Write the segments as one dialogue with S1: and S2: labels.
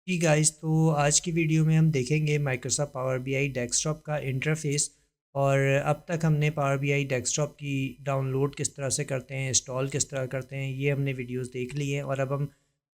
S1: जी guys, तो आज की वीडियो में हम देखेंगे माइक्रोसॉफ्ट पावर बीआई डेस्कटॉप का इंटरफेस। और अब तक हमने पावर बीआई डेस्कटॉप की डाउनलोड किस तरह से करते हैं, इंस्टॉल किस तरह करते हैं, ये हमने वीडियोस देख ली हैं। और अब हम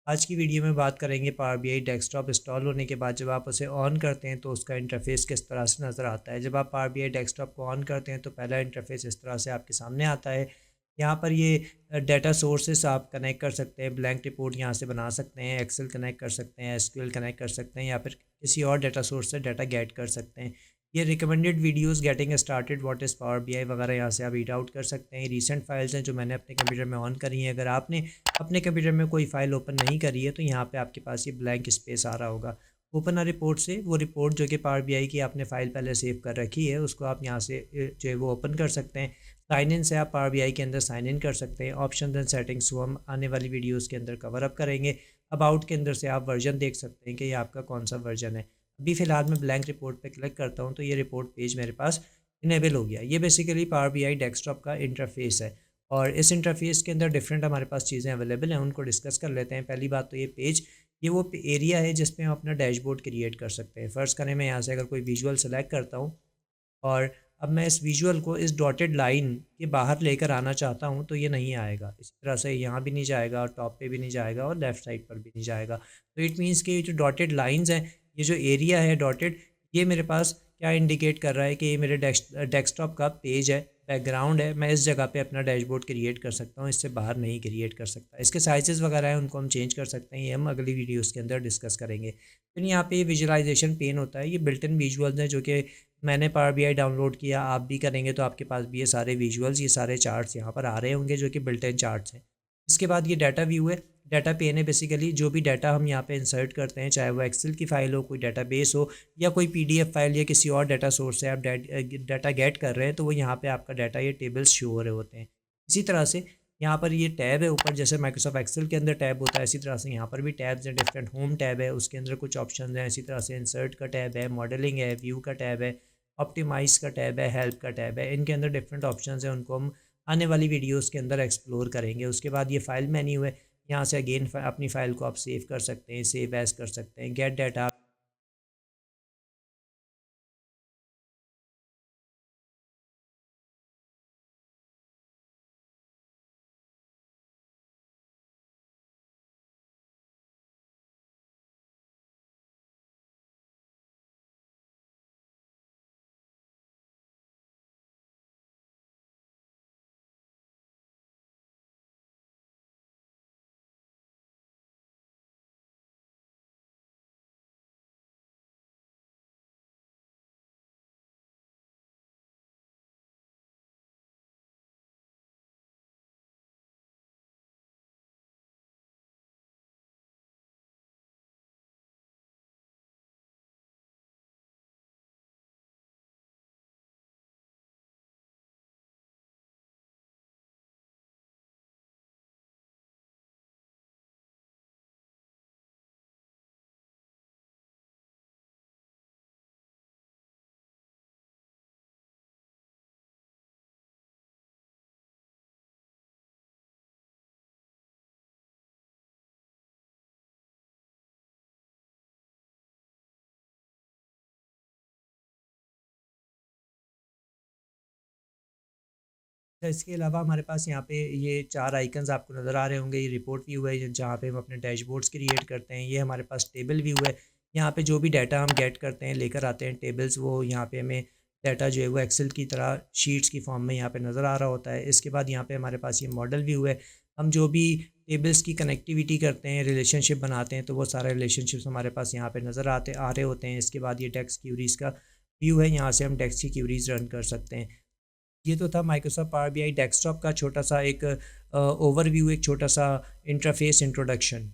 S1: आज की वीडियो में बात करेंगे पावर बीआई डेस्कटॉप इंस्टॉल होने के बाद जब आप उसे ऑन करते हैं तो उसका इंटरफेस किस तरह से नज़र आता है। जब आप पावर बीआई डेस्कटॉप को ऑन करते हैं तो पहला इंटरफेस इस तरह से आपके सामने आता है। यहाँ पर ये डाटा सोर्सेस आप कनेक्ट कर सकते हैं, ब्लैंक रिपोर्ट यहाँ से बना सकते हैं, एक्सेल कनेक्ट कर सकते हैं, एसक्यूएल कनेक्ट कर सकते हैं, या फिर किसी और डाटा सोर्स से डाटा गेट कर सकते हैं। ये recommended videos, getting started, what is power BI वगैरह यहाँ से आप रीड आउट कर सकते हैं। रीसेंट फाइल्स हैं जो मैंने अपने कंप्यूटर में ऑन करी हैं। अगर आपने अपने कंप्यूटर में कोई फ़ाइल ओपन नहीं करी है तो यहाँ पे आपके पास ये ब्लैंक स्पेस आ रहा होगा। ओपन अ रिपोर्ट से वो रिपोर्ट जो कि पावर बीआई की आपने फ़ाइल पहले सेव कर रखी है उसको आप यहाँ से जो है वो ओपन कर सकते हैं। साइन इन से आप पावर बीआई के अंदर साइन इन कर सकते हैं। ऑप्शन एंड सेटिंग्स वो हम आने वाली वीडियोस के अंदर कवर अप करेंगे। अबाउट के अंदर से आप वर्जन देख सकते हैं कि ये आपका कौन सा वर्जन है। अभी फ़िलहाल मैं ब्लैंक रिपोर्ट पे क्लिक करता हूँ तो ये रिपोर्ट पेज मेरे पास इनेबल हो गया। ये बेसिकली पावर बीआई डेस्कटॉप का इंटरफेस है। और इस इंटरफेस के अंदर डिफरेंट हमारे पास चीज़ें अवेलेबल हैं, उनको डिस्कस कर लेते हैं। पहली बात तो ये पेज, ये वो एरिया है जिसमें हम अपना डैशबोर्ड क्रिएट कर सकते हैं। फ़र्ज़ करें मैं यहाँ से अगर कोई विजुअल सेलेक्ट करता हूँ और अब मैं इस विजुअल को इस डॉटेड लाइन के बाहर लेकर आना चाहता हूँ तो ये नहीं आएगा। इसी तरह से यहाँ भी नहीं जाएगा और टॉप पे भी नहीं जाएगा और लेफ़्ट साइड पर भी नहीं जाएगा। तो इट मीन्स कि ये जो डॉटेड लाइंस हैं, ये जो एरिया है डॉटेड, ये मेरे पास क्या इंडिकेट कर रहा है कि ये मेरे डेस्कटॉप का पेज है, बैकग्राउंड है। मैं इस जगह पे अपना डैशबोर्ड क्रिएट कर सकता हूँ, इससे बाहर नहीं क्रिएट कर सकता। इसके साइज़ेज़ वगैरह हैं उनको हम चेंज कर सकते हैं, ये हम अगली वीडियोज़ के अंदर डिस्कस करेंगे। फिर यहाँ पे विजुअलाइजेशन पेन होता है, ये बिल्ट इन विजुअल्स हैं जो कि मैंने पावर बीआई डाउनलोड किया। आप भी करेंगे तो आपके पास भी ये सारे विजुअल्स, ये सारे चार्ट्स यहाँ पर आ रहे होंगे जो कि बिल्ट इन चार्ट्स हैं। इसके बाद ये डाटा व्यू है। डाटा पेन है बेसिकली जो भी डाटा हम यहाँ पे इंसर्ट करते हैं, चाहे वो एक्सेल की फ़ाइल हो, कोई डाटाबेस हो, या कोई पीडीएफ फाइल या किसी और डाटा सोर्स से आप डाटा गेट कर रहे हैं तो वो यहाँ पे आपका डाटा, ये टेबल्स शो हो रहे होते हैं। इसी तरह से यहाँ पर ये टैब है ऊपर, जैसे माइक्रोसॉफ्ट एक्सेल के अंदर टैब होता है इसी तरह से यहाँ पर भी टैब्स हैं। डिफरेंट होम टैब है, उसके अंदर कुछ ऑप्शन हैं। इसी तरह से इंसर्ट का टैब है, मॉडलिंग है, व्यू का टैब है, ऑप्टिमाइज़ का टैब है, हेल्प का टैब है। इनके अंदर डिफरेंट ऑप्शंस हैं, उनको हम आने वाली वीडियोस के अंदर एक्सप्लोर करेंगे। उसके बाद ये फ़ाइल मेन्यू है। यहाँ से अगेन अपनी फ़ाइल को आप सेव कर सकते हैं, सेव एज़ कर सकते हैं, गेट डाटा। इसके अलावा हमारे पास यहाँ पे ये 4 आइकन्स आपको नज़र आ रहे होंगे। ये रिपोर्ट व्यू है जहाँ पे हम अपने डैशबोर्ड्स क्रिएट करते हैं। ये हमारे पास टेबल व्यू है। यहाँ पे जो भी डाटा हम गेट करते हैं, लेकर आते हैं टेबल्स, वो यहाँ पे हमें डाटा जो है वो एक्सेल की तरह शीट्स की फॉर्म में यहाँ पे नज़र आ रहा होता है। इसके बाद यहाँ पे हमारे पास ये मॉडल व्यू है। हम जो भी टेबल्स की कनेक्टिविटी करते हैं, रिलेशनशिप बनाते हैं, तो वो सारे रिलेशनशिप्स हमारे पास यहाँ पे नज़र आ रहे होते हैं। इसके बाद ये टेक्स्ट क्यूरीज़ का व्यू है। यहाँ से हम टेक्स्ट की क्यूरीज़ रन कर सकते हैं। ये तो था माइक्रोसॉफ्ट पावर बीआई डेस्कटॉप का छोटा सा एक ओवरव्यू, एक छोटा सा इंटरफेस इंट्रोडक्शन।